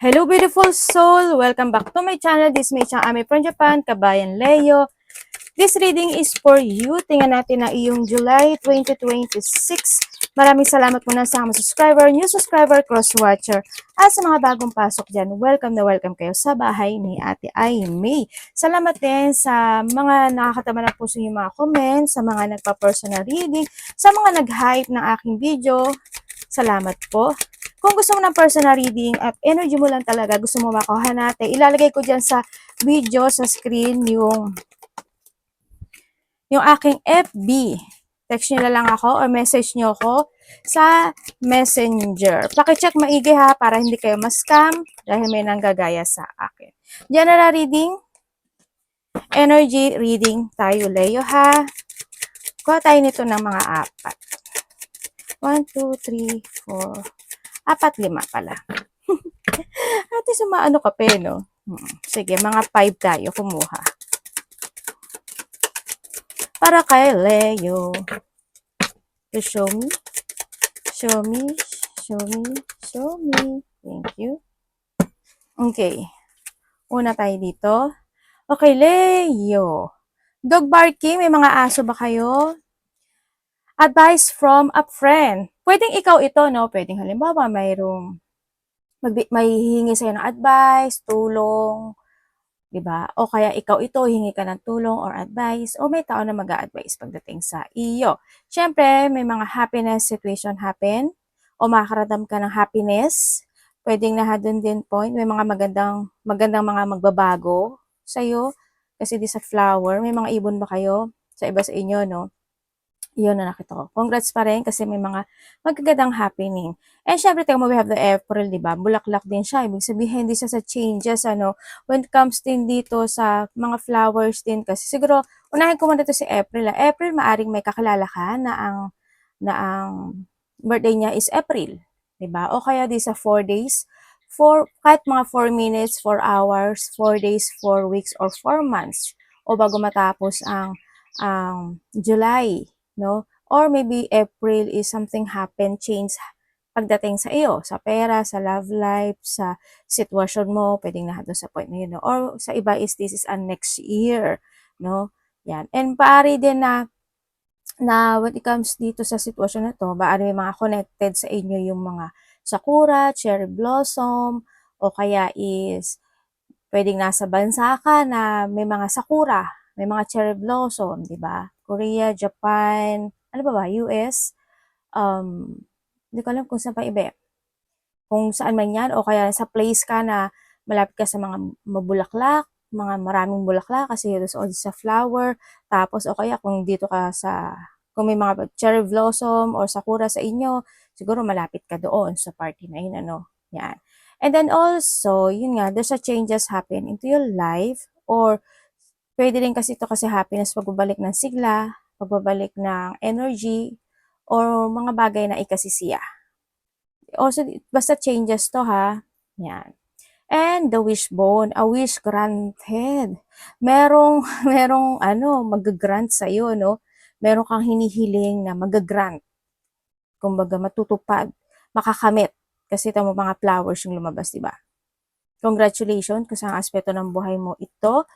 Hello, beautiful soul! Welcome back to my channel. This is Mei Chang Ami from Japan, Kabayan Leo. This reading is for you. Tingnan natin na iyong July 2026. Maraming salamat muna sa mga subscriber, new subscriber, cross-watcher. At sa mga bagong pasok dyan, welcome na welcome kayo sa bahay ni Ate Aimee. Salamat din sa mga nakakatama ng puso yung mga comments, sa mga nagpa-personal reading, sa mga nag-hype ng aking video. Salamat po. Kung gusto mo ng personal reading at energy mo lang talaga, gusto mo makuha natin, ilalagay ko dyan sa video, sa screen, yung aking FB. Text nyo na lang ako or message nyo ako sa Messenger. Pakicheck maigi ha para hindi kayo ma-scam dahil may nanggagaya sa akin. General reading, energy reading tayo, Leo ha. Kuha tayo nito ng mga 4. 1, 2, 3, 4, 4, 5 pala. Ate, sumaano ka pa, no? Sige, mga 5 tayo kumuha. Para kay Leo. To show me. Show me. Show me. Show me. Thank you. Okay. Una tayo dito. Okay, Leo. Dog barking. May mga aso ba kayo? Advice from a friend. Pwedeng ikaw ito, no? Pwedeng halimbawa, may hihingi sa'yo ng advice, tulong, diba? O kaya ikaw ito, hingi ka ng tulong or advice, o may tao na mag-a-advise pagdating sa iyo. Siyempre, may mga happiness situation happen, o makakaramdam ka ng happiness. Pwedeng na doon din point, may mga magandang mga magbabago sa iyo. Kasi di sa flower, may mga ibon ba kayo? Sa iba sa inyo, no? Yun na nakita ko. Congrats pa rin kasi may mga magagandang happening. And syempre, tingnan mo, we have the April, di ba? Bulaklak din siya. Ibig sabihin, hindi siya sa changes, ano. When it comes din dito sa mga flowers din kasi. Siguro, unahin ko muna ito si April. April, maaring may kakilala ka na ang birthday niya is April. Di ba? O kaya di sa 4 days, kahit mga 4 minutes, 4 hours, 4 days, 4 weeks, or 4 months. O bago matapos ang July, no? Or maybe April is something happen, change pagdating sa iyo, sa pera, sa love life, sa sitwasyon mo, pwedeng na doon sa point na yun, no? Or sa iba is this is next year, no? Yan. And paari din na when it comes dito sa sitwasyon na to, paari may mga connected sa inyo yung mga sakura, cherry blossom, o kaya is pwedeng nasa bansa ka na may mga sakura, may mga cherry blossom, di ba? Korea, Japan, ano ba, US? Hindi ko alam kung saan pa iba. Kung saan man yan, o kaya sa place ka na malapit ka sa mga mabulaklak, mga maraming bulaklak kasi doon sa flower. Tapos, o kaya kung dito ka kung may mga cherry blossom or sakura sa inyo, siguro malapit ka doon sa party na yun, ano. Yan. And then also, yun nga, there's a changes happen into your life or pwede rin kasi ito kasi happiness, pagbabalik ng sigla, pagbabalik ng energy, or mga bagay na ikasisiya. Also, basta changes to ha. Yan. And the wishbone, a wish granted. Merong mag-grant sa'yo, no? Meron kang hinihiling na mag-grant. Kumbaga, matutupad, makakamit. Kasi ito mo mga flowers yung lumabas, di ba? Congratulations kung saan aspeto ng buhay mo ito.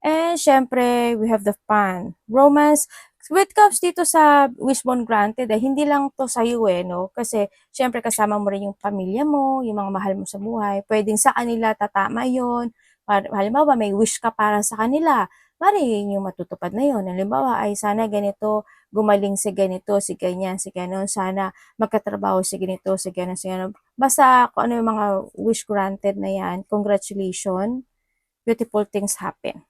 And syempre, we have the fun. Romance, when it comes dito sa wishbone granted, hindi lang to sa iyo no? Kasi syempre kasama mo rin yung pamilya mo, yung mga mahal mo sa buhay. Pwedeng sa kanila tatama yon. Halimbawa, may wish ka para sa kanila. Maring yung matutupad na yon. Halimbawa, ay sana ganito, gumaling si ganito, si ganyan, si ganon. Sana magkatrabaho si ganito, si ganon, si ganon. Basta kung ano yung mga wish granted na yan, congratulations. Beautiful things happen.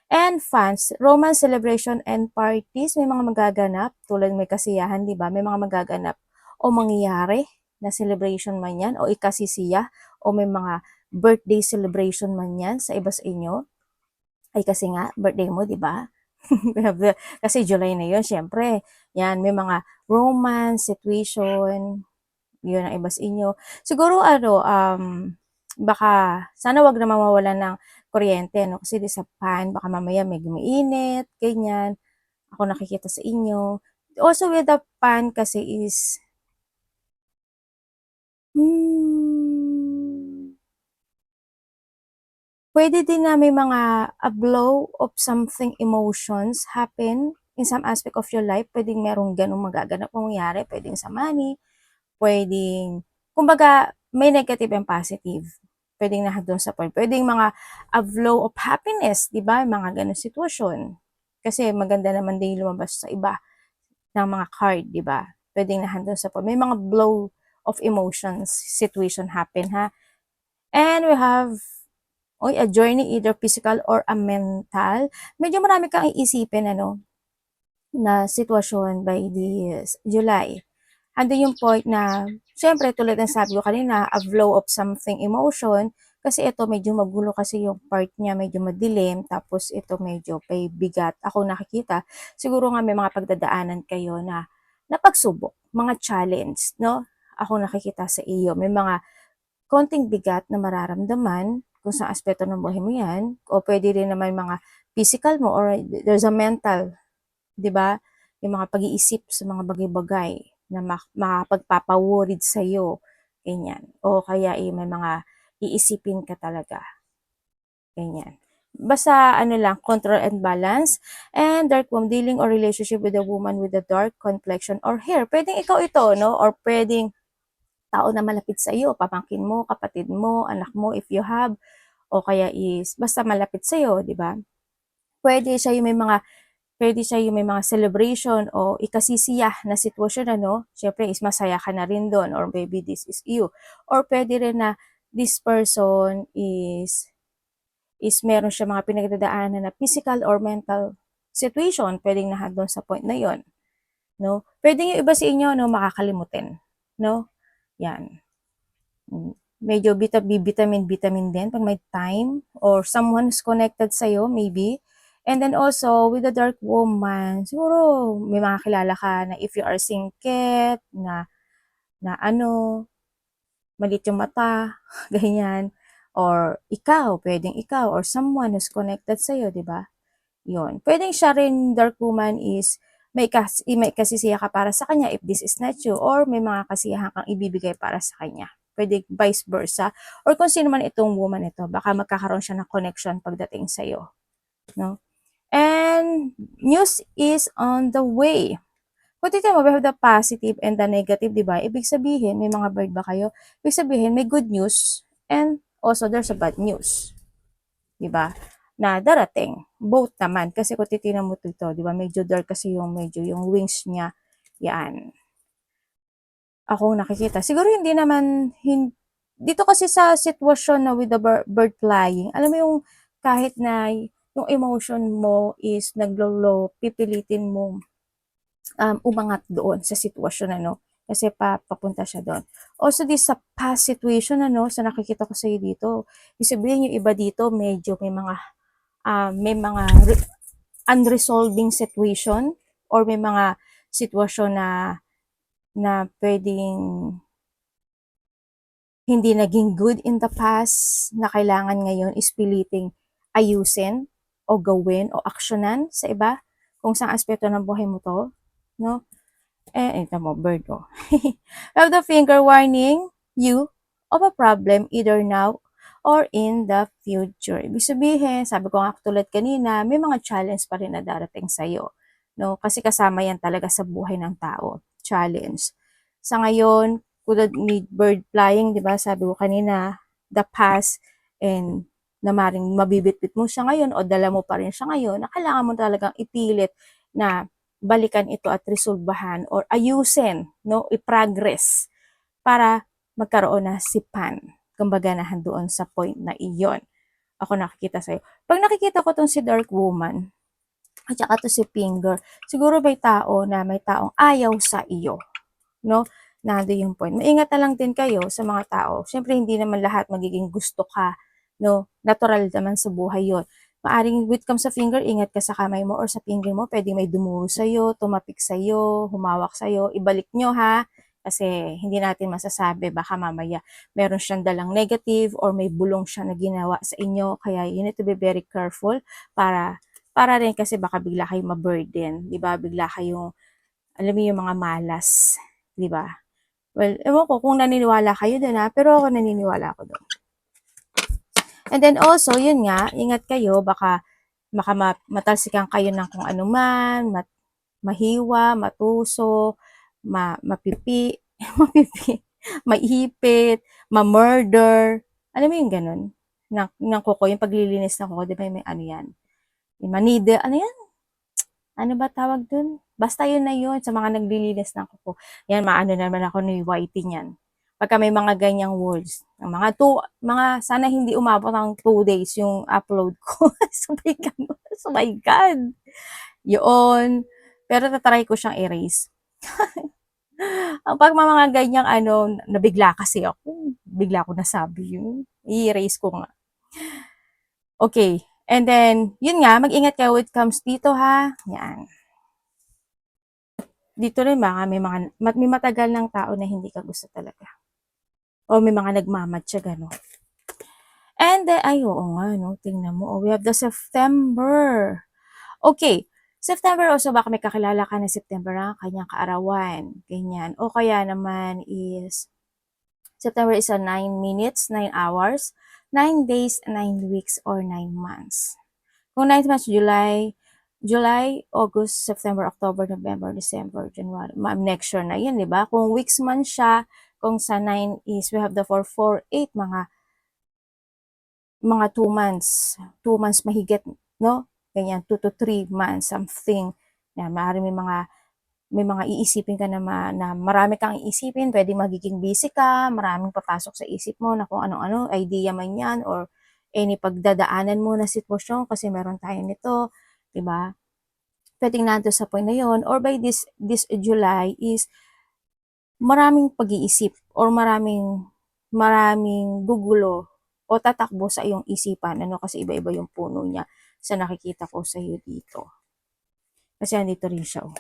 And fans, romance celebration and parties, may mga magaganap, tulad may kasiyahan, di ba? May mga magaganap o mangyayari na celebration man yan, o ikasisiya, o may mga birthday celebration man yan sa iba sa inyo. Ay kasi nga, birthday mo, di ba? Kasi July na yun, syempre. Yan, may mga romance situation, yun ang iba sa inyo. Siguro baka sana wag na mawawalan ng kuryente, no? Kasi di sa pan, baka mamaya may gumiinit, ganyan. Ako nakikita sa inyo. Also with the pan kasi is, Pwede din na may mga a blow of something emotions happen in some aspect of your life. Pwedeng merong ganung magaganap mangyayari. Pwedeng sa money, pwedeng, kumbaga, may negative and positive. Pwedeng na doon sa point. Pwedeng mga a flow of happiness, di ba? Mga ganun sitwasyon. Kasi maganda naman din lumabas sa iba ng mga card, di ba? Pwedeng na doon sa point. May mga blow of emotions situation happen, ha? And we have a journey either physical or a mental. Medyo marami kang iisipin, ano, na sitwasyon by this July. Andun yung point na, syempre tulad ng sabi ko kanina, a flow of something emotion, kasi ito medyo magulo kasi yung part niya, medyo madilim, tapos ito medyo may bigat. Ako nakikita, siguro nga may mga pagdadaanan kayo na pagsubok, mga challenge, no? Ako nakikita sa iyo, may mga konting bigat na mararamdaman kung sa aspeto ng buhay mo yan, o pwede rin naman mga physical mo, or there's a mental, di ba? Yung mga pag-iisip sa mga bagay-bagay na makapagpapaworried sa'yo, ganyan. O kaya may mga iisipin ka talaga, ganyan. Basta ano lang, control and balance. And dark womb, dealing or relationship with a woman with a dark complexion or hair. Pwedeng ikaw ito, no? Or pwedeng tao na malapit sa iyo, pamangkin mo, kapatid mo, anak mo, if you have, o kaya is basta malapit sa iyo, di ba? Pwede siya yung may mga celebration o ikasisiya na sitwasyon, ano, syempre is masaya ka na rin doon, or maybe this is you. Or pwede rin na this person is meron siya mga pinagdadaanan na physical or mental situation, pwedeng na doon sa point na yon, no? Pwede yung iba sa inyo, no, makakalimutin, no? Yan. Medyo vitamin din pag may time, or someone is connected sa'yo, maybe. And then also, with the dark woman, siguro may mga kilala ka na if you are singket, na ano, malit yung mata, ganyan. Or pwedeng ikaw, or someone who's connected sa'yo, di ba? Yun. Pwedeng siya rin, dark woman, is may kasisiya ka para sa kanya if this is not you, or may mga kasiyahan kang ibibigay para sa kanya. Pwede vice versa. Or kung sino man itong woman ito, baka magkakaroon siya ng connection pagdating sa'yo. No? And news is on the way. Kung titignan mo, we have the positive and the negative, di ba? Ibig sabihin, may mga bird ba kayo? Ibig sabihin, may good news and also there's a bad news. Di ba? Na darating. Both naman. Kasi kung titignan mo ito, di ba? Medyo dark kasi yung wings niya. Yan. Ako nakikita. Siguro hindi naman, dito kasi sa sitwasyon na with the bird flying, alam mo yung kahit na yung emotion mo is naglo-low, pipilitin mo umangat doon sa sitwasyon, ano, kasi papunta siya doon. Also, this sa past situation, ano, sa nakikita ko sa iyo dito, isabihin yung iba dito, medyo may mga unresolving situation, or may mga sitwasyon na pwedeng hindi naging good in the past, na kailangan ngayon is piliting ayusin o gawin o aksyonan sa iba, kung saan aspeto ng buhay mo to, no? Ito mo, bird, oh. Have the finger warning you of a problem either now or in the future. Ibig sabihin, sabi ko nga tulad kanina, may mga challenge pa rin na darating sa'yo, no? Kasi kasama yan talaga sa buhay ng tao, challenge. Sa ngayon, tulad ni bird flying, di ba, sabi ko kanina, the past, and na maring mabibitbit mo siya ngayon o dala mo pa rin siya ngayon, na kailangan mo talagang ipilit na balikan ito at resolbahan or ayusin, no, i-progress para magkaroon na sipan. Kumbaga na doon sa point na iyon. Ako nakikita sa'yo. Pag nakikita ko tong si Dark Woman, at saka to si Finger, siguro may taong ayaw sa iyo, no? Nando yung point. Maingat na lang din kayo sa mga tao. Siyempre, hindi naman lahat magiging gusto ka, no? Natural naman sa buhay yon. Maaring with comes sa finger, ingat ka sa kamay mo or sa finger mo, pwede may dumuro sa'yo, tumapik sa'yo, humawak sa'yo, ibalik nyo, ha? Kasi hindi natin masasabi, baka mamaya meron siyang dalang negative or may bulong siya na ginawa sa inyo, kaya you need to be very careful para rin kasi baka bigla kayong ma-burden, di ba? Bigla kayong, alam mo yung mga malas, di ba? Well, ewan ko kung naniniwala kayo din, ha, pero ako naniniwala ako doon. And then also, yun nga, ingat kayo, baka matalsikan kayo ng kung ano man, mahiwa, matuso, mapipi, mapipi, maipit, ma-murder. Alam mo yung ganun? Ng kuko, yung paglilinis ng kuko, di ba may ano yan? Yung manide, ano yan? Ano ba tawag dun? Basta yun na yun, sa mga naglilinis ng kuko. Yan, maano naman ako ni Whitey niyan. Pagka may mga ganyang words, sana hindi umabot ng 2 days yung upload ko. So my God, so my God. Yun. Pero tatry ko siyang erase. Pag mga ganyang nabigla kasi ako. Bigla ko nasabi yun. I-erase ko nga. Okay. And then, yun nga, mag-ingat kayo when it comes dito ha. Yan. Dito rin may matagal ng tao na hindi ka gusto talaga. O may mga nagmamatcha gano'n. And then, ay, oo nga, no? Tingnan mo. Oh, we have the September. Okay. September also, baka may kakilala ka na September ang kanyang kaarawan. Ganyan. O kaya naman is, September is a 9 minutes, 9 hours, 9 days, 9 weeks, or 9 months. Kung 9 months, July, August, September, October, November, December, January. Next year na yun, di ba? Kung weeks man siya, kung sa 9 is, we have the 4, 4, 8, mga 2 months. 2 months mahigit, no? Ganyan, 2 to 3 months, something. Yan, maaari may mga iisipin ka na marami kang iisipin, pwede magiging busy ka, maraming papasok sa isip mo na kung ano-ano, idea man yan, or any pagdadaanan mo na sitwasyon kasi meron tayo nito, di ba? Pwedeng nandoon sa point na yon, or by this July is maraming pag-iisip or maraming gugulo o tatakbo sa iyong isipan, kasi iba-iba yung puno niya sa nakikita ko sa iyo dito. Kasi andito rin siya, oh.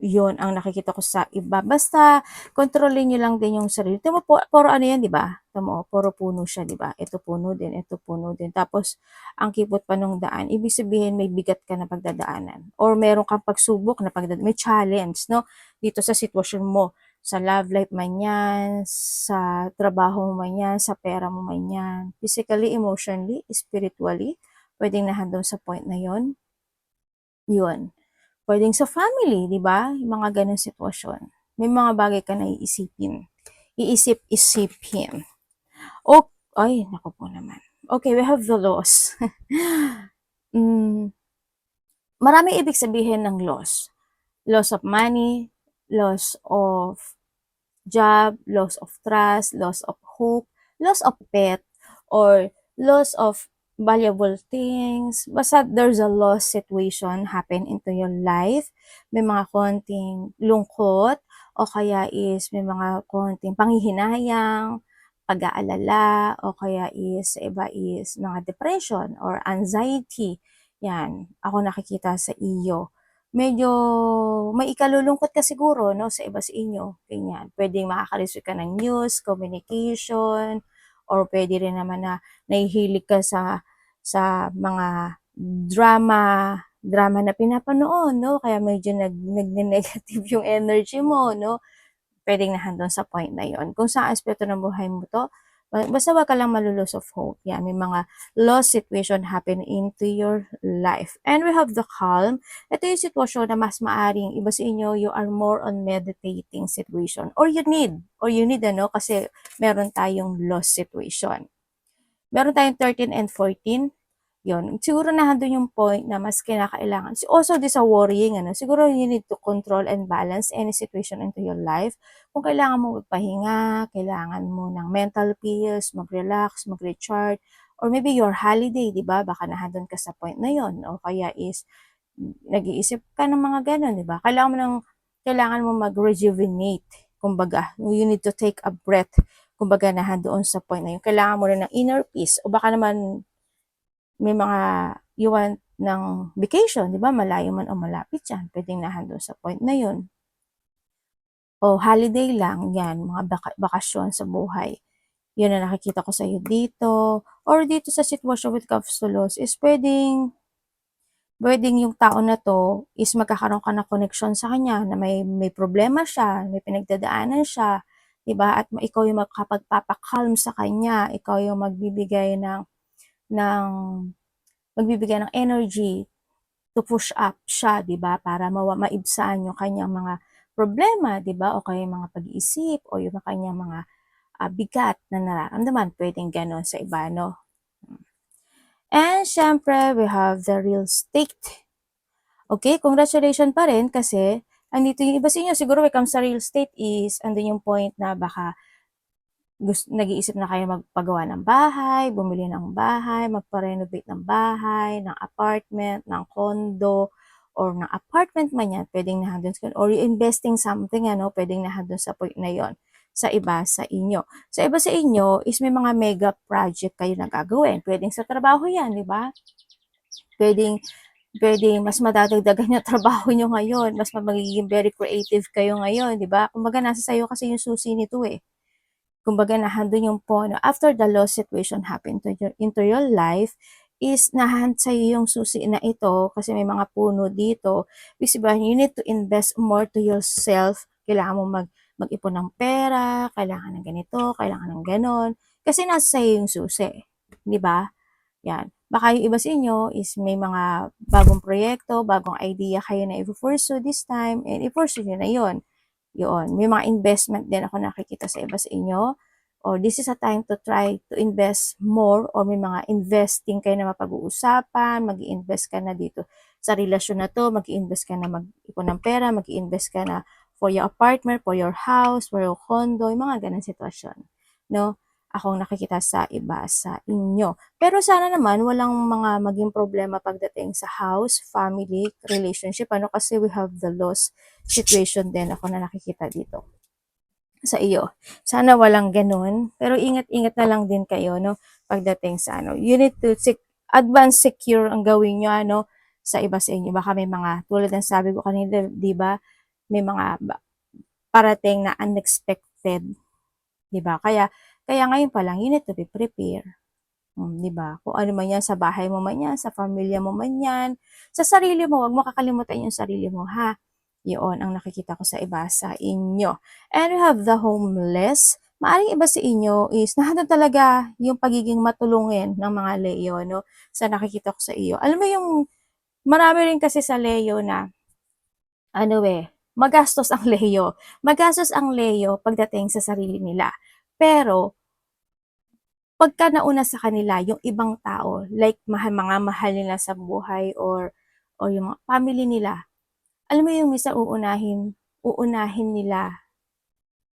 Yun ang nakikita ko sa iba. Basta, kontrolin nyo lang din yung sarili. Tama po, puro ano yan, di ba? Tama, puro puno siya, di ba? Ito puno din, ito puno din. Tapos, ang kipot pa nung daan, ibig sabihin may bigat ka na pagdadaanan. Or meron kang pagsubok na pagdadaanan. May challenge, no? Dito sa sitwasyon mo. Sa love life man yan, sa trabaho mo man yan, sa pera mo man yan. Physically, emotionally, spiritually, pwedeng nahandong sa point na yon. Yun. Pwedeng sa family, di ba? Yung mga ganun sitwasyon. May mga bagay ka na iisipin. Iisip-isipin. Oh, ay, naku po naman. Okay, we have the loss. Marami ibig sabihin ng loss. Loss of money, loss of job, loss of trust, loss of hope, loss of pet, or loss of valuable things. Basta there's a loss situation happen into your life. May mga konting lungkot, o kaya is may mga konting panghihinayang, pag-aalala, o kaya is iba is mga depression or anxiety. Yan, ako nakikita sa iyo. Medyo may ikalulungkot ka siguro, no, sa iba sa inyo, ganyan. Pwedeng makaka-receive ka ng news, communication, or pwede rin naman na nahihilig ka sa mga drama na pinapanood, no, kaya medyo nagne-negative yung energy mo, no. Pwedeng nahandon sa point na yon. Kung sa aspeto ng buhay mo to, basta wag ka lang malulose of hope. Yan, may mga loss situation happen into your life. And we have the calm. Ito yung sitwasyon na mas maaring iba sa inyo, you are more on meditating situation. Or you need, kasi meron tayong loss situation. Meron tayong 13 and 14. Yun. Siguro nandun yung point na mas kinakailangan. Also, this a worrying, siguro you need to control and balance any situation into your life. Kung kailangan mo magpahinga, kailangan mo ng mental peace, mag-relax, mag-recharge, or maybe your holiday, di ba? Baka nandun ka sa point na yon. O kaya is, nag-iisip ka ng mga ganun, di ba? Kailangan mo mag-rejuvenate. Kumbaga, you need to take a breath. Kumbaga, nandun sa point na yun. Kailangan mo rin ng inner peace. O baka naman, may mga you want ng vacation, di ba? Malayo man o malapit yan. Pwedeng nahandun sa point na yun. O holiday lang, yan. Mga bakasyon sa buhay. Yun na nakikita ko sa iyo dito. Or dito sa sitwasyon with comes to loss is pwedeng yung tao na to is magkakaroon ka ng connection sa kanya na may problema siya, may pinagdadaanan siya, 'di ba? At ikaw yung makakapagpapakalm sa kanya, ikaw yung ng magbibigay ng energy to push up siya, 'di ba? Para maibsan yung kanyang mga problema, 'di ba? O kaya yung mga pag-iisip o yung kanyang mga bigat na nararamdaman, pwedeng gano'n sa iba, no? And syempre, we have the real estate. Okay, congratulations pa rin kasi andito yung iba sa inyo siguro when it comes sa real estate is andun yung point na baka nag-iisip na kayo magpagawa ng bahay, bumili ng bahay, magpa-renovate ng bahay, ng apartment, ng condo, or ng apartment man yan, pwedeng nandun or investing something, ano, pwedeng nandun sa point na yon sa iba sa inyo. Sa iba sa inyo is may mga mega project kayo na gagawin. Pwedeng sa trabaho yan, di ba? Pwedeng mas madadagdagan yung trabaho nyo ngayon, mas magiging very creative kayo ngayon, di ba? Kumbaga, nasa sayo kasi yung susi nito eh. Kumbaga, nahandun yung point, after the loss situation happened into your life, is nahand sa'yo yung susi na ito kasi may mga puno dito. Ibig sabihin, you need to invest more to yourself. Kailangan mo mag-ipon ng pera, kailangan ng ganito, kailangan ng ganon. Kasi nasa sa'yo yung susi. Di ba? Yan. Baka yung iba sa inyo is may mga bagong proyekto, bagong idea kayo na i-pursue this time, and i-pursue nyo na yon. Yun. May mga investment din ako nakikita sa iba sa inyo. Or this is a time to try to invest more, or may mga investing kayo na mapag-uusapan, mag-i-invest ka na dito sa relasyon na to, mag-i-invest ka na mag-ipon ng pera, mag-i-invest ka na for your apartment, for your house, for your condo, yung mga ganang sitwasyon. No? Akong nakikita sa iba sa inyo. Pero sana naman walang mga maging problema pagdating sa house, family, relationship. Ano kasi we have the loss situation din ako na nakikita dito sa iyo. Sana walang ganun. Pero ingat-ingat na lang din kayo, no? Pagdating sa ano. You need to advance secure ang gawin nyo, ano, sa iba sa inyo. Baka may mga, tulad ng sabi ko kanina, di ba? May mga parating na unexpected. Di ba? Kaya ngayon pa lang, you need to be prepared. 'Di ba? Kung ano man 'yan, sa bahay mo man 'yan, sa pamilya mo man 'yan, sa sarili mo, 'wag mo kakalimutan yung sarili mo, ha? 'Yon ang nakikita ko sa iba sa inyo. And we have the homeless. Maaring iba sa inyo is nandun talaga yung pagiging matulungin ng mga Leo, no? Sa nakikita ko sa iyo. Alam mo yung marami rin kasi sa Leo na ano magastos ang Leo. Magastos ang Leo pagdating sa sarili nila. Pero pagka nauna sa kanila yung ibang tao, like mga mahal nila sa buhay or yung mga family nila, alam mo yung minsan uunahin nila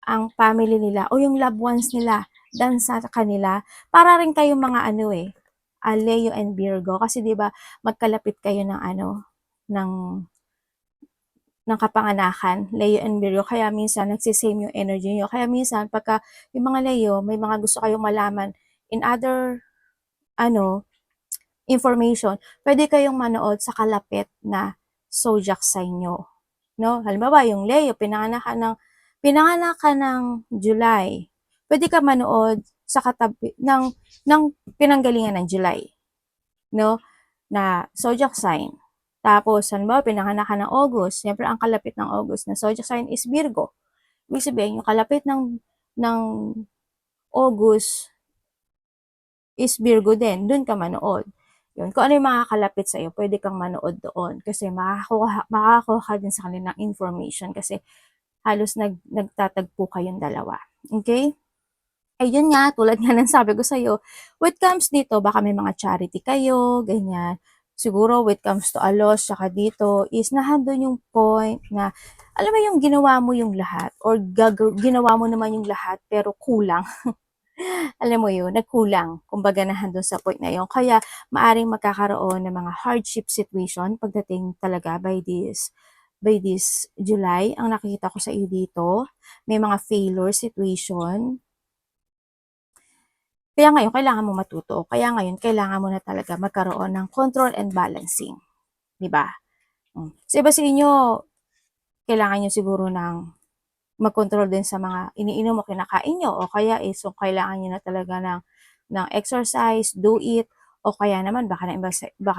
ang family nila o yung loved ones nila than sa kanila. Para rin kayong mga Leo and Virgo kasi 'di ba magkalapit kayo ng ng kapanganakan, Leo and Virgo, kaya minsan nagsisame yung energy niyo. Kaya minsan pagka yung mga Leo, may mga gusto kayong malaman in other information, pwede kayong manood sa kalapit na zodiac sign nyo. No? Halimbawa, yung Leo, pinanganak ka ng July. Pwede ka manood sa katabi ng pinanggalingan ng July. No? Na zodiac sign. Tapos, halimbawa, pinanganak ka ng August. Siyempre, ang kalapit ng August na zodiac sign is Virgo. Ibig sabihin, yung kalapit ng August is Virgo din. Doon ka manood. Yun. Kung ano yung makakalapit sa iyo, pwede kang manood doon. Kasi makakakuha ka din sa kanilang information. Kasi halos nagtatagpo kayong dalawa. Okay? Ayun nga, tulad nga ng sabi ko sa iyo, when it comes dito, baka may mga charity kayo, ganyan. Siguro, when it comes to a loss, saka dito, is nahandun yung point na, alam mo yung ginawa mo yung lahat, or ginawa mo naman yung lahat, pero kulang. Alam mo yun, nagkulang. Kumbaga nahandun sa point na yun. Kaya maaring magkakaroon ng mga hardship situation pagdating talaga by this July. Ang nakikita ko sa iyo dito, may mga failure situation. Kaya ngayon, kailangan mo matuto. Kaya ngayon, kailangan mo na talaga magkaroon ng control and balancing. Diba? Sa iba sa inyo, kailangan nyo siguro ng mag-control din sa mga iniinom o kinakain nyo, o kaya so kailangan nyo na talaga ng exercise, do it, o kaya naman baka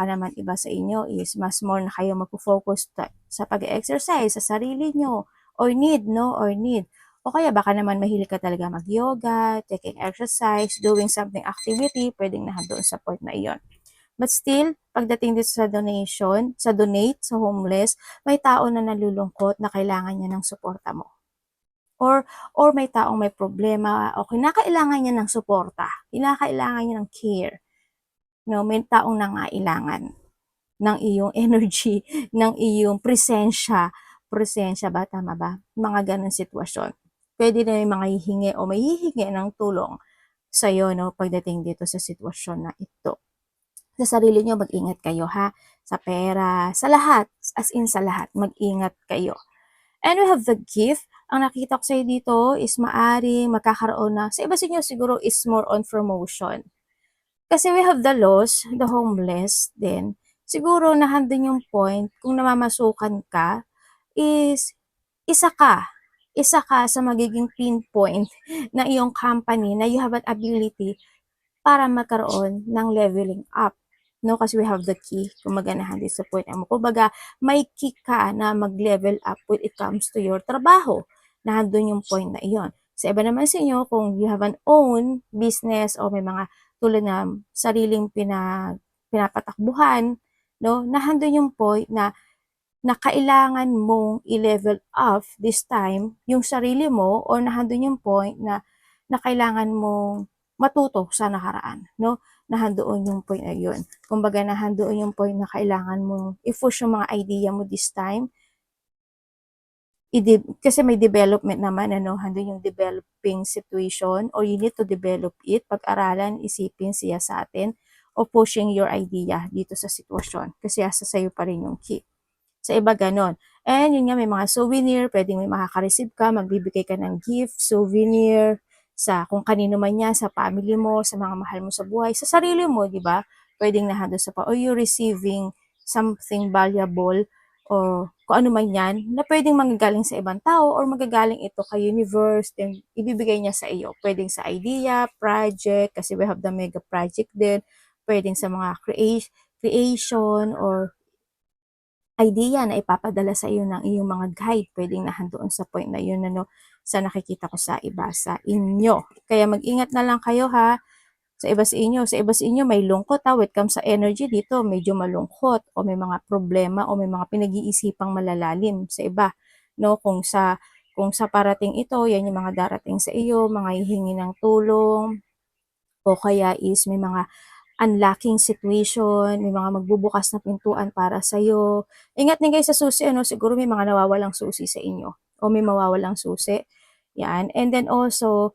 naman iba sa inyo is mas more na kayo magpo-focus sa pag-exercise sa sarili nyo, or need O kaya baka naman mahilig ka talaga mag-yoga, taking exercise, doing something activity, pwedeng doon sa point na iyon. But still, pagdating dito sa donation, sa donate, sa homeless, may tao na nalulungkot na kailangan niya ng suporta mo. Or may taong may problema o kinakailangan niya ng suporta, kinakailangan niya ng care. No, may taong nangailangan ng iyong energy, ng iyong presensya ba, tama ba? Mga ganong sitwasyon. Pwede na yung mga hihingi o may hihingi ng tulong sa'yo, no, pagdating dito sa sitwasyon na ito. Sa sarili nyo, mag-ingat kayo ha, sa pera, sa lahat, as in sa lahat, mag-ingat kayo. And we have the gift. Ang nakita ko sa'yo dito is maaring magkakaroon na, sa iba sa inyo siguro is more on promotion. Kasi we have the lost, the homeless din. Siguro nahandun yung point, kung namamasukan ka, is isa ka sa magiging pinpoint ng iyong company na you have an ability para magkaroon ng leveling up. No, kasi we have the key. Kung maganahan din sa point mo. Kumbaga, may key ka na mag-level up when it comes to your trabaho. Nandun yung point na iyon. Sa iba naman sa inyo, kung you have an own business o may mga tulad na sariling pinapatakbuhan, no, nahandun yung point na kailangan mong i-level up this time yung sarili mo or nahandun yung point na kailangan mong matuto sa nakaraan, no? Nahandoon yung point na yun. Kumbaga, nahandoon yung point na kailangan mong i-push yung mga idea mo this time. Kasi may development naman, ano, handun yung developing situation or you need to develop it, pag-aralan, isipin siya sa atin o pushing your idea dito sa sitwasyon. Kasi asa sa'yo pa rin yung key. Sa iba ganon. And yun nga, may mga souvenir, pwedeng may makaka-receive ka, magbibigay ka ng gift, souvenir, sa kung kanino man yan, sa family mo, sa mga mahal mo sa buhay, sa sarili mo, di ba? Pwedeng nahando sa pa, or you receiving something valuable, o kung ano man yan, na pwedeng manggagaling sa ibang tao, or magagaling ito kay universe, then ibibigay niya sa iyo. Pwedeng sa idea, project, kasi we have the mega project din, pwedeng sa mga creation, or idea na ipapadala sa iyo ng iyong mga guide, pwedeng nahandoon sa point na yun, ano, sa nakikita ko sa iba sa inyo. Kaya mag-ingat na lang kayo ha, sa iba sa inyo may lungkot ha, when it comes sa energy dito, medyo malungkot, o may mga problema, o may mga pinag-iisipang malalalim sa iba, no, kung sa parating ito, yan yung mga darating sa iyo, mga hihingi ng tulong, o kaya is may mga unlocking situation, may mga magbubukas na pintuan para sa'yo. Ingat din kayo sa susi, ano, siguro may mga nawawalang susi sa inyo o may mawawalang susi. Yan. And then also,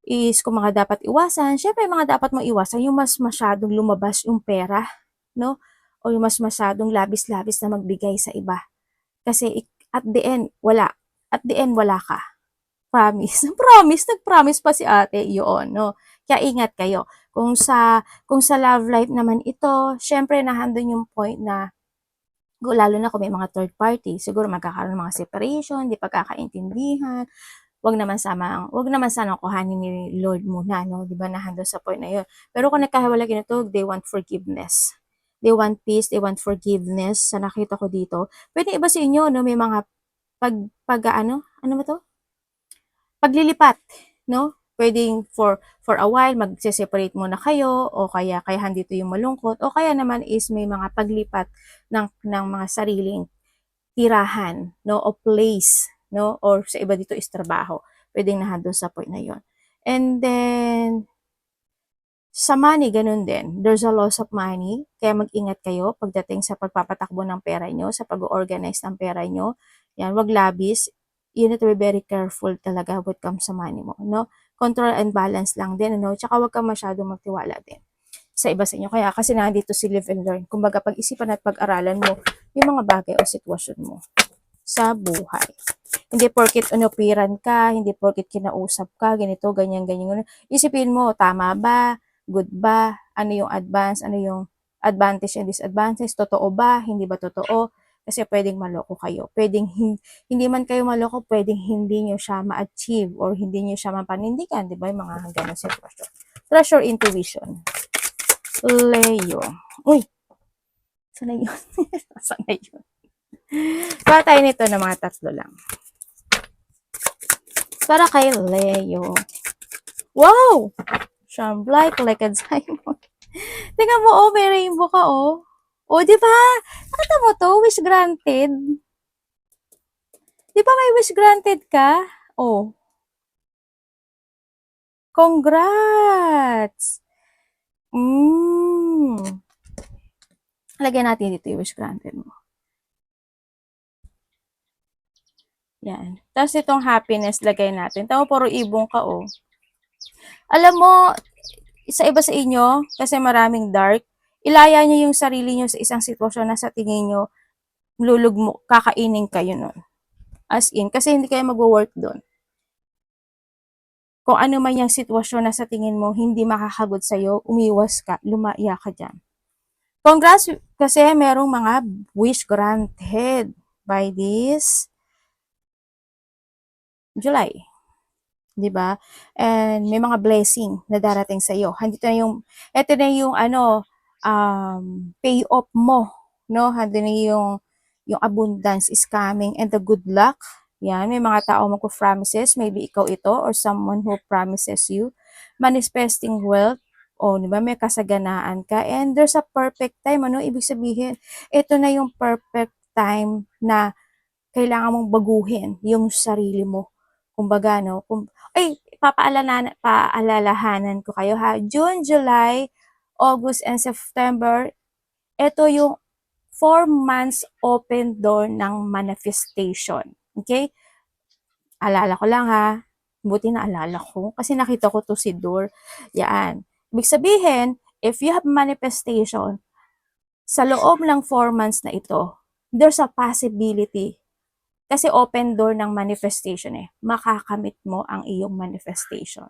is kung mga dapat iwasan, syempre mga dapat mong iwasan, yung mas masyadong lumabas yung pera, no? O yung mas masyadong labis-labis na magbigay sa iba. Kasi at the end, wala. At the end, wala ka. Promise. Nag-promise pa si ate, yun, no? Kaya ingat kayo. Kung sa love life naman ito, syempre nahandun yung point na, lalo na kung may mga third party, siguro magkakaroon ng mga separation, di pagkakaintindihan, wag naman sanang kuhanin ni Lord muna, no? Di ba nahandun sa point na yun. Pero kung nagkahiwalay ito, they want forgiveness. They want peace, they want forgiveness. Sa nakita ko dito, pwede iba sa inyo, no? May mga ano ba to? Paglilipat, no? Pwedeng for a while magse-separate muna kayo, o kaya handito yung malungkot, o kaya naman is may mga paglipat ng mga sariling tirahan, no, o place, no, or sa iba dito is trabaho. Pwedeng nahando sa point na yon. And then sa money, ganun din. There's a loss of money, kaya mag-ingat kayo pagdating sa pagpapatakbo ng pera nyo, sa pag-organize ng pera nyo. Yan, wag labis. You need to be very careful talaga when it comes sa money mo, no? Control and balance lang din, no? Tsaka wag kang masyadong magtiwala din sa iba sa inyo. Kaya kasi nandito si live and learn. Kumbaga, pag-isipan at pag-aralan mo yung mga bagay o sitwasyon mo sa buhay. Hindi porket inupiran ka, hindi porket kinausap ka, ganito, ganyan, ganyan. Isipin mo, tama ba? Good ba? Ano yung advantage and disadvantage? Totoo ba? Hindi ba totoo? Kasi pwedeng maloko kayo. Pwedeng hindi man kayo maloko, pwedeng hindi nyo siya ma-achieve or hindi nyo siya mapanindigan. Di ba? Yung mga hanggang sitwasyon. Trust your intuition. Leo. Uy! Sana yun? Sana yun? Kuha tayo nito ng mga tatlo lang. Para kay Leo. Wow! Shine bright like a diamond. Tingnan mo, oh, may rainbow ka, oh. Oh, di ba? Nakita mo to? Wish granted. Di ba may wish granted ka? Oh, congrats! Mm. Lagyan natin dito yung wish granted mo. Yan. Tapos itong happiness, lagay natin. Tama, puro ibong ka, oh. Alam mo, sa iba sa inyo, kasi maraming dark, ilaya niyo yung sarili niyo sa isang sitwasyon na sa tingin niyo, lulugmo, kakainin kayo nun. As in, kasi hindi kayo magwo-work doon. Kung ano man yung sitwasyon na sa tingin mo hindi makakagot sa'yo, umiwas ka, lumaya ka dyan. Congrats kasi merong mga wish granted by this July. 'Di ba? And may mga blessing na darating sa iyo. Ito na yung pay off mo, no? Hando na yung abundance is coming and the good luck. Yan, may mga tao magpo-promises, maybe ikaw ito or someone who promises you. Manifesting wealth, o di ba, may kasaganaan ka and there's a perfect time. Ano ibig sabihin? Ito na yung perfect time na kailangan mong baguhin yung sarili mo. Kumbaga, no? Paalalahanan ko kayo ha. June, July, August, and September, ito yung 4 months open door ng manifestation. Okay? Alala ko lang ha. Buti na alala ko. Kasi nakita ko to si door. Yan. Ibig sabihin, if you have manifestation, sa loob ng 4 months na ito, there's a possibility kasi open door ng manifestation eh. Makakamit mo ang iyong manifestation.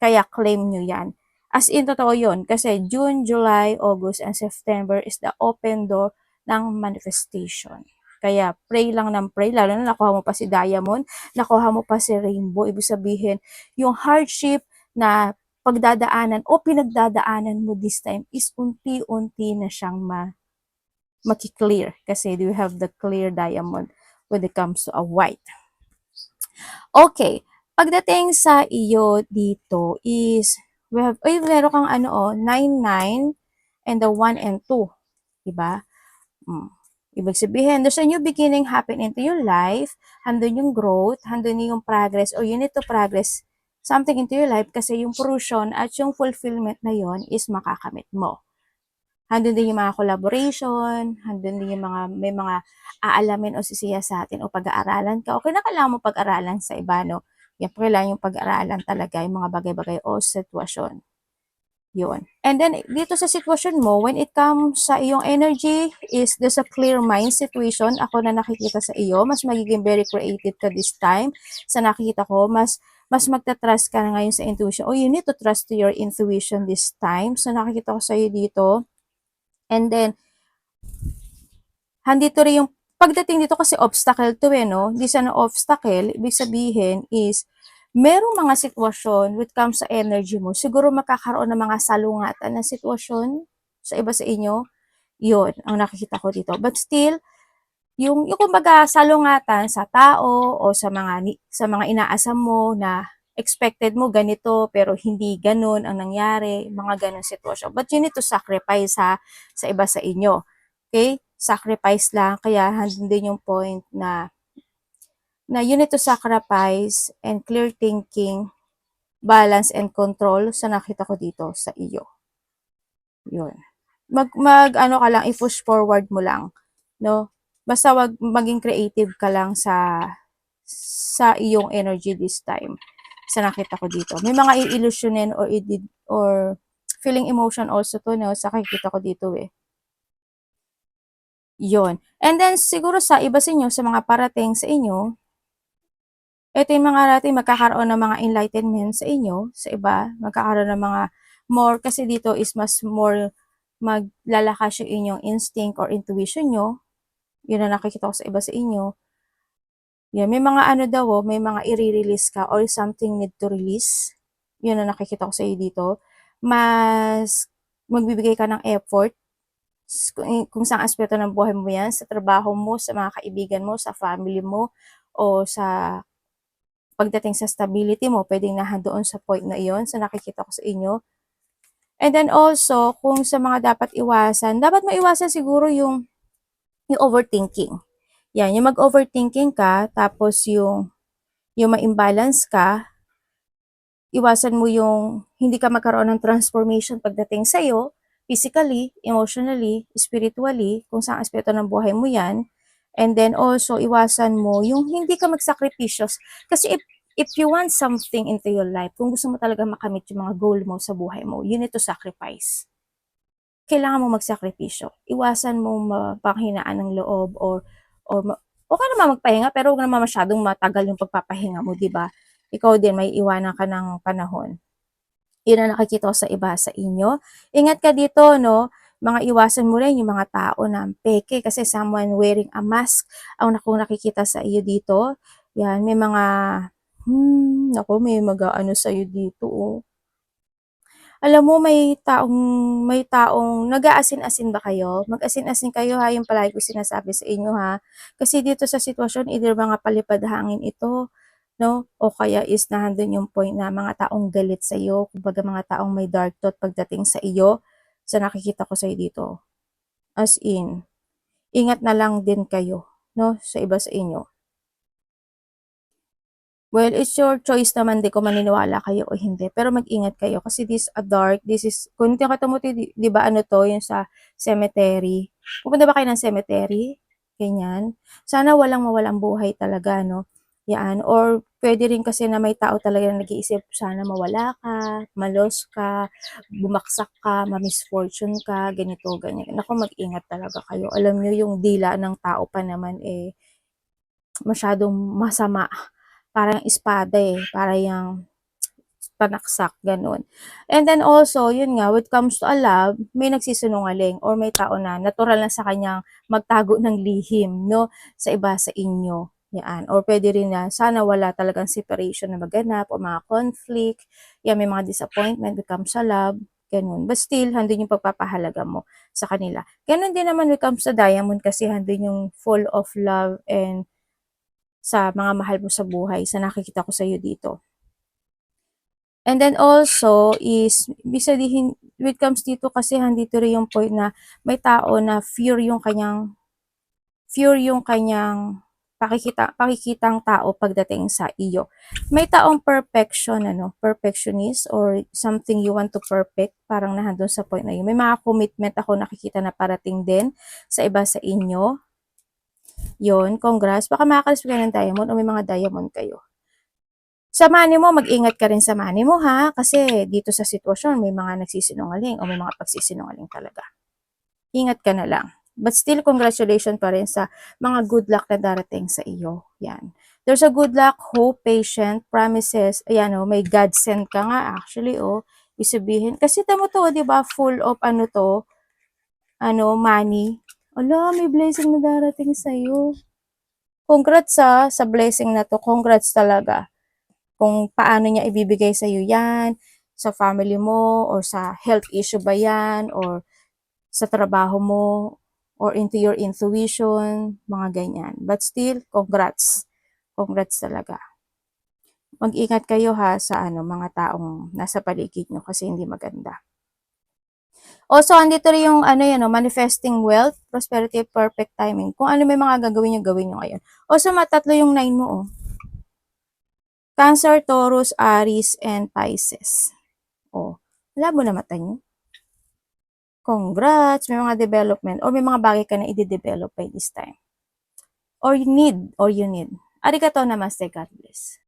Kaya claim nyo yan. As in, totoo yun. Kasi June, July, August, and September is the open door ng manifestation. Kaya pray lang ng pray. Lalo na nakuha mo pa si Diamond, nakuha mo pa si Rainbow. Ibig sabihin, yung hardship na pagdadaanan o pinagdadaanan mo this time is unti-unti na siyang maki-clear. Kasi you have the clear diamond when it comes to a white. Okay. Pagdating sa iyo dito is, meron kang 9, and the 1 and 2. Diba? Ibig sabihin, there's a new beginning happen into your life, handun yung growth, handun yung progress, or you need to progress something into your life kasi yung fruition at yung fulfillment na yon is makakamit mo. Handun din yung mga collaboration, handun din yung may mga aalamin o sisiya sa atin o pag-aaralan ka. Okay na kailangan mo pag-aralan sa iba, no? Yan po kailangan yung pag-aaralan talaga, yung mga bagay-bagay o sitwasyon. Yun. And then, dito sa sitwasyon mo, when it comes sa iyong energy, is there's a clear mind situation. Ako na nakikita sa iyo, mas magiging very creative ka this time. Sa nakikita ko, mas magta-trust ka na ngayon sa intuition. Oh, you need to trust to your intuition this time. So, nakikita ko sa iyo dito, and then, handito rin yung, pagdating dito kasi obstacle to no? Hindi siya na obstacle, ibig sabihin is, merong mga sitwasyon when it comes sa energy mo, siguro makakaroon ng mga salungatan na sitwasyon sa iba sa inyo. Yun, ang nakikita ko dito. But still, yung kumbaga salungatan sa tao o sa mga inaasam mo na expected mo ganito pero hindi ganun ang nangyari, mga ganun sitwasyon. But you need to sacrifice sa iba sa inyo. Okay? Sacrifice lang. Kaya handun din yung point na you need to sacrifice and clear thinking, balance and control sa nakita ko dito sa iyo. Yun. Ano ka lang, i-push forward mo lang. No? Basta wag maging creative ka lang sa iyong energy this time. Sa nakita ko dito. May mga i-illusionin or feeling emotion also to, no? Sa nakikita ko dito eh. Yon. And then, siguro sa iba sa inyo, sa mga parating sa inyo, ito yung mga natin magkakaroon ng mga enlightenment sa inyo, sa iba, magkakaroon ng mga more, kasi dito is mas more maglalakas yung inyong instinct or intuition nyo. Yun na nakikita ko sa iba sa inyo. Yan, may mga daw, may mga i-release ka or something need to release. Yun na nakikita ko sa iyo dito. Mas magbibigay ka ng effort kung saan aspeto ng buhay mo yan, sa trabaho mo, sa mga kaibigan mo, sa family mo, o sa pagdating sa stability mo, pwedeng doon sa point na iyon, sa nakikita ko sa inyo. And then also, kung sa mga dapat iwasan, dapat maiwasan siguro yung overthinking. Yan, yung mag-overthinking ka, tapos yung ma-imbalance ka, iwasan mo yung hindi ka magkaroon ng transformation pagdating sa'yo, physically, emotionally, spiritually, kung saan aspeto ng buhay mo yan. And then also, iwasan mo yung hindi ka magsakripisyos. Kasi if you want something into your life, kung gusto mo talaga makamit yung mga goal mo sa buhay mo, you need to sacrifice. Kailangan mo magsakripisyo. Iwasan mo mapanghinaan ng loob okay naman magpahinga pero huwag naman masyadong matagal yung pagpapahinga mo, di ba? Ikaw din may iwanan ka ng panahon. Yun ang nakikita ko sa iba sa inyo. Ingat ka dito, no? Mga iwasan mo rin yung mga tao na peke kasi someone wearing a mask ang nakikita sa iyo dito. Yan, may mga may mag-aano sa iyo dito, oh. Alam mo may taong nag-aasin-asin ba kayo? Mag-asin-asin kayo ha, yung palagi ko sinasabi sa inyo ha. Kasi dito sa sitwasyon, either mga palipad hangin ito, no? O kaya is nandun yung point na mga taong galit sa iyo, kumbaga mga taong may dark thought pagdating sa iyo, sa nakikita ko sa iyo dito. As in, ingat na lang din kayo, no? Sa iba sa inyo. Well, it's your choice naman din kung maniniwala kayo o hindi. Pero mag-ingat kayo kasi this a dark, this is, kung hindi ka tumuti, di ba ano to, yung sa cemetery. Pupunta ba kayo ng cemetery? Ganyan. Sana walang mawalang buhay talaga, no? Yan. Or pwede rin kasi na may tao talaga na nag-iisip, sana mawala ka, malos ka, bumaksak ka, ma-misfortune ka, ganito, ganyan. Naku, mag-ingat talaga kayo. Alam nyo, yung dila ng tao pa naman masyadong masama. Parang espada para yung panaksak, ganun. And then also, yun nga, when it comes to a love, may nagsisinungaling or may tao na natural na sa kanyang magtago ng lihim, no, sa iba sa inyo. Yan. Or pwede rin na sana wala talagang separation na maganap o mga conflict. Yan, may mga disappointment when it comes sa love. Ganun. But still, handun yung pagpapahalaga mo sa kanila. Ganun din naman when it comes sa diamond kasi handun yung full of love and sa mga mahal mo sa buhay, sa nakikita ko sa iyo dito. And then also is, bisa dihin, when it comes dito kasi handito rin yung point na may tao na fear yung kanyang pakikitang tao pagdating sa iyo. May taong perfectionist or something you want to perfect, parang nahandun sa point na yun. May mga commitment ako nakikita na parating din sa iba sa inyo. Yon, congrats. Baka makakalis kayo ng diamond o may mga diamond kayo. Sa money mo, mag-ingat ka rin sa money mo ha. Kasi dito sa sitwasyon, may mga nagsisinungaling o may mga pagsisinungaling talaga. Ingat ka na lang. But still, congratulations pa rin sa mga good luck na darating sa iyo. Yan. There's a good luck, hope, patient, promises. Ayan may God sent ka nga actually Isabihin. Kasi tamo to, di ba, full of money. Ala, may blessing na darating sa iyo. Congrats sa blessing na to. Congrats talaga. Kung paano niya ibibigay sa iyo yan, sa family mo, or sa health issue ba yan, or sa trabaho mo, or into your intuition, mga ganyan. But still, congrats. Congrats talaga. Mag-ingat kayo ha sa mga taong nasa paligid nyo kasi hindi maganda. Also, andito rin yung manifesting wealth, prosperity, perfect timing. Kung ano may mga gagawin nyo ngayon. Also, matatlo yung 9 mo Cancer, Taurus, Aries, and Pisces. Labo na mata nyo. Congrats! May mga development or may mga bagay ka na i-develop by this time. Or you need. Arigatou namaste, God bless.